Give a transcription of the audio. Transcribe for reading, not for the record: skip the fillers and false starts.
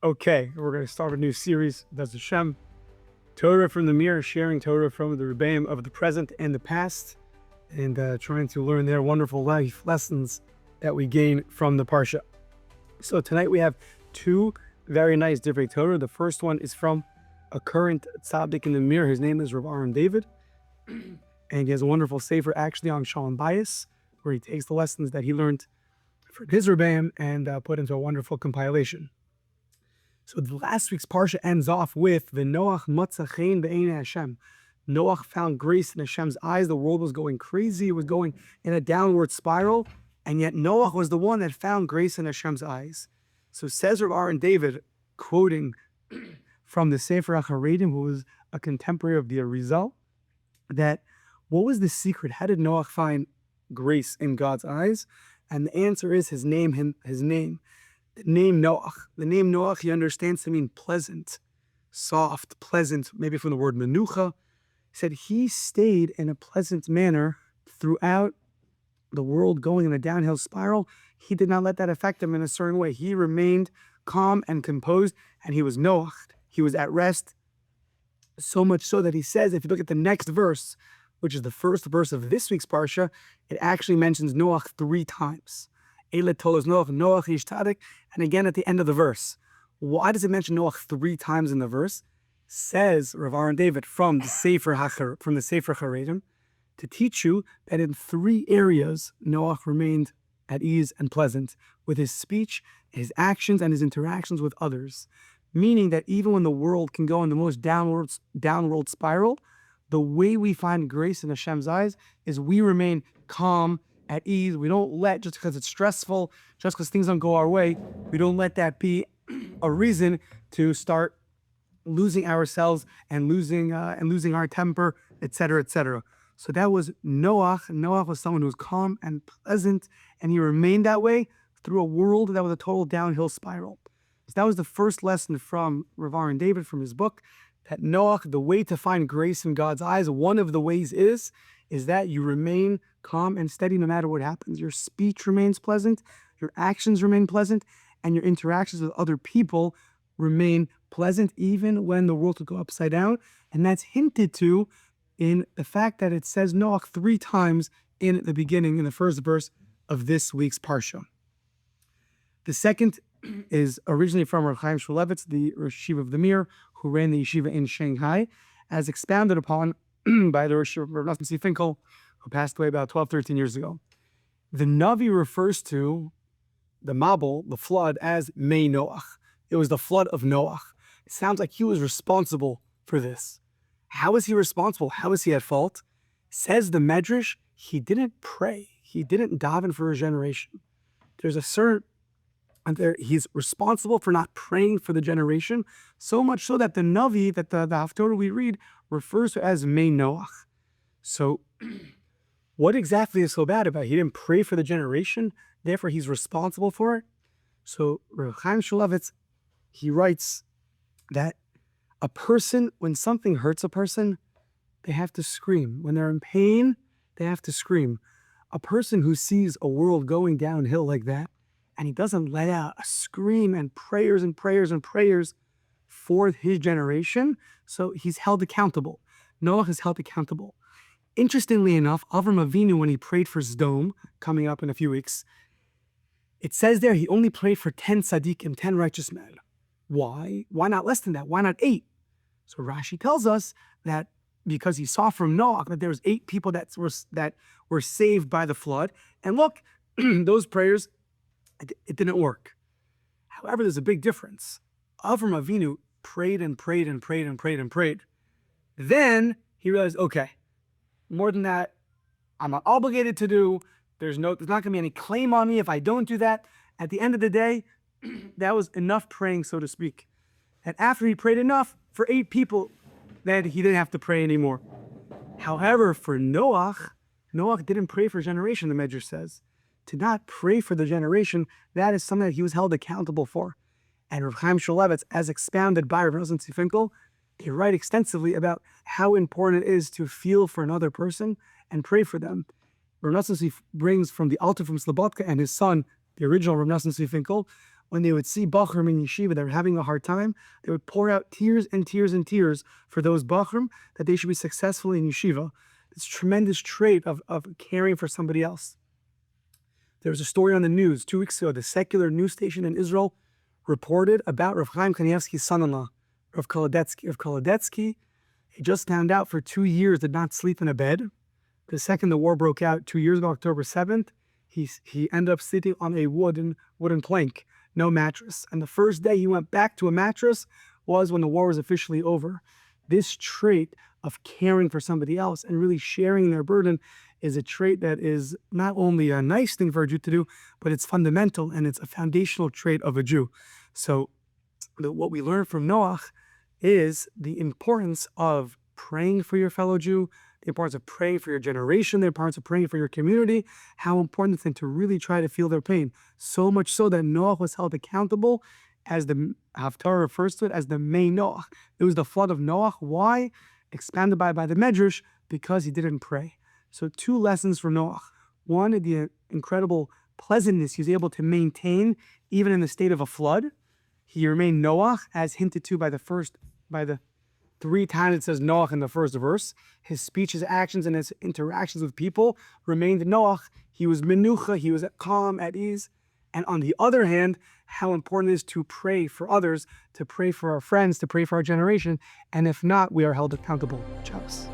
Okay, we're going to start a new series, Does Hashem, Torah from the Mir, sharing Torah from the Rebbeim of the present and the past, and trying to learn their wonderful life lessons that we gain from the Parsha. So tonight we have two very nice Divrei Torah. The first one is from a current tzaddik in the Mir. His name is Rabbi Dovid, and he has a wonderful sefer actually on Shalom Bayis, where he takes the lessons that he learned for his Rebbeim and put into a wonderful compilation. So the last week's Parsha ends off with Noach matza chen b'einei Hashem. Noach found grace in Hashem's eyes. The world was going crazy. It was going in a downward spiral. And yet Noach was the one that found grace in Hashem's eyes. So says Rabbi Dovid, quoting from the Sefer HaCharedim, who was a contemporary of the Arizal, that what was the secret? How did Noach find grace in God's eyes? And the answer is his name. The name Noach, he understands to mean pleasant, soft, pleasant, maybe from the word menucha. He said he stayed in a pleasant manner throughout the world going in a downhill spiral. He did not let that affect him in a certain way. He remained calm and composed, and he was Noach. He was at rest, so much so that he says, if you look at the next verse, which is the first verse of this week's Parsha, it actually mentions Noach 3 times. Eile tolos Noach ish tzaddik, and again at the end of the verse. Why does it mention Noach 3 times in the verse? Says Rav Dovid from the Sefer HaCharedim, to teach you that in 3 areas Noach remained at ease and pleasant with his speech, his actions, and his interactions with others. Meaning that even when the world can go in the most downward spiral, the way we find grace in Hashem's eyes is we remain calm, at ease. We don't let, just because it's stressful, just because things don't go our way, we don't let that be a reason to start losing ourselves and losing our temper, etc., etc. So that was Noach. Noach was someone who was calm and pleasant, and he remained that way through a world that was a total downhill spiral. So that was the first lesson from Rav Dovid from his book, that Noach, the way to find grace in God's eyes, one of the ways is that you remain calm and steady no matter what happens. Your speech remains pleasant, your actions remain pleasant, and your interactions with other people remain pleasant even when the world could go upside down. And that's hinted to in the fact that it says Noach 3 times in the beginning, in the first verse of this week's Parsha. The second is originally from Chaim Shmuelevitz, the Rosh Yeshiva of the Mir, who ran the yeshiva in Shanghai, as expounded upon by the Rosh Yeshiva of Nosson Finkel, who passed away about 12, 13 years ago. The Navi refers to the Mabul, the flood, as Mei Noach. It was the flood of Noach. It sounds like he was responsible for this. How is he responsible? How is he at fault? Says the Medrash, he didn't pray. He didn't daven for his generation. There's a certain, he's responsible for not praying for the generation, so much so that the Navi, that the Haftorah we read, refers to as Mei Noach. So what exactly is so bad about it? He didn't pray for the generation, therefore he's responsible for it. So Chaim Shmuelevitz, he writes that a person, when something hurts a person, they have to scream. When they're in pain, they have to scream. A person who sees a world going downhill like that, and he doesn't let out a scream and prayers and prayers and prayers for his generation, so he's held accountable. Noach is held accountable. Interestingly enough, Avram Avinu, when he prayed for Sdom, coming up in a few weeks, it says there he only prayed for 10 tzaddikim, 10 righteous men. Why? Why not less than that? Why not 8? So Rashi tells us that because he saw from Noach that there was 8 people that were saved by the flood, and look, those prayers, it didn't work. However, there's a big difference. Avram Avinu prayed and prayed and prayed and prayed and prayed. Then he realized, okay, more than that, I'm not obligated to do. There's not going to be any claim on me if I don't do that. At the end of the day, that was enough praying, so to speak. And after he prayed enough for 8 people, then he didn't have to pray anymore. However, for Noach didn't pray for a generation, the Medrash says. To not pray for the generation, that is something that he was held accountable for. And Rav Chaim Shmuelevitz, as expounded by Rav Nosson Finkel, they write extensively about how important it is to feel for another person and pray for them. Rav Nosson brings from the Alter from Slobodka and his son, the original Rav Nosson Finkel, when they would see Bachrim in Yeshiva that were having a hard time, they would pour out tears and tears and tears for those Bachrim that they should be successful in Yeshiva. This tremendous trait of caring for somebody else. There was a story on the news 2 weeks ago. The secular news station in Israel reported about Rav Chaim Kanievsky's son-in-law, Rav Kolodetsky. Rav Kolodetsky, he just found out for 2 years did not sleep in a bed. The second the war broke out 2 years ago, October 7th, he ended up sleeping on a wooden plank, no mattress. And the first day he went back to a mattress was when the war was officially over. This trait of caring for somebody else and really sharing their burden is a trait that is not only a nice thing for a Jew to do, but it's fundamental and it's a foundational trait of a Jew. So what we learn from Noach is the importance of praying for your fellow Jew, the importance of praying for your generation, the importance of praying for your community, how important it's to really try to feel their pain. So much so that Noach was held accountable, as the Haftarah refers to it, as the main Noach. It was the flood of Noach. Why? Expanded by the Medrash, because he didn't pray. So 2 lessons from Noach. One, the incredible pleasantness he was able to maintain even in the state of a flood. He remained Noach, as hinted to by the 3 times it says Noach in the first verse. His speech, his actions, and his interactions with people remained Noach. He was menucha, he was calm, at ease. And on the other hand, how important it is to pray for others, to pray for our friends, to pray for our generation. And if not, we are held accountable. Shabbos.